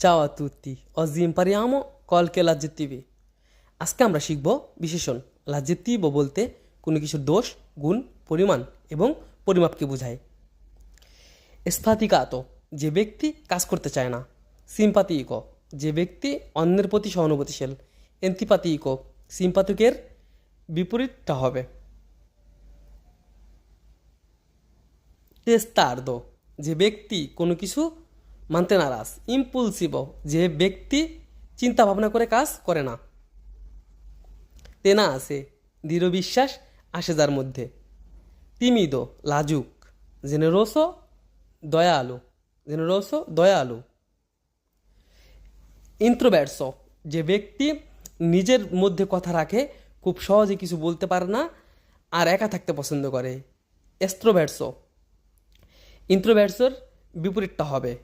Ciao a tutti, oggi impariamo qualche l'aggettivi. আজকে আমরা শিখব বিশেষণ। l'aggettivo বলতে কোনো কিছুর দোষ, গুণ, পরিমাণ এবং পরিমাপকে বোঝায়। sfaticato যে ব্যক্তি কাজ করতে চায় না। simpatico যে ব্যক্তি অন্যের প্রতি সহানুভূতিশীল। antipatico সিম্পাথিকের বিপরীতটা হবে। testardo যে ব্যক্তি কোনো কিছু মানতে নারাজ। ইম্পুলসিভ যে ব্যক্তি চিন্তা ভাবনা করে কাজ করে না। তেনা আছে দৃঢ় বিশ্বাস আসে যার মধ্যে। তিমিদো লাজুক। জেনেরোসো দয়ালু। ইন্ট্রোভার্সো যে ব্যক্তি নিজের মধ্যে কথা রাখে, খুব সহজে কিছু বলতে পারে না আর একা থাকতে পছন্দ করে। এক্সট্রোভার্সো ইন্ট্রোভার্সোর বিপরীতটা হবে।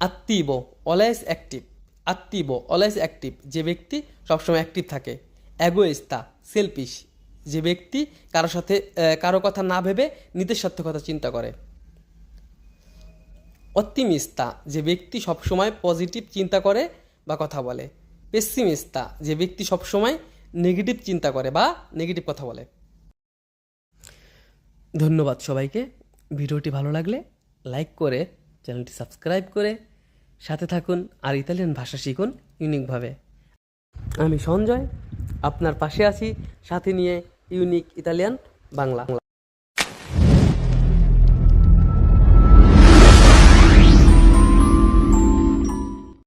attivo always অ্যাক্টিভ যে ব্যক্তি সবসময় অ্যাক্টিভ থাকে। এগোইস্তা সেলফিশ যে ব্যক্তি কারো কথা না ভেবে নিজের স্বার্থকতা চিন্তা করে। অত্তিমিস্তা যে ব্যক্তি সবসময় পজিটিভ চিন্তা করে বা কথা বলে। পেসিমিস্তা যে ব্যক্তি সবসময় নেগেটিভ চিন্তা করে বা নেগেটিভ কথা বলে। ধন্যবাদ সবাইকে। ভিডিওটি ভালো লাগলে লাইক করে চ্যানেলটি সাবস্ক্রাইব করে সাথে থাকুন আর ইতালিয়ান ভাষা শিখুন ইউনিকভাবে। আমি সঞ্জয়, আপনার পাশে আছি, সাথে নিয়ে ইউনিক ইতালিয়ান বাংলা।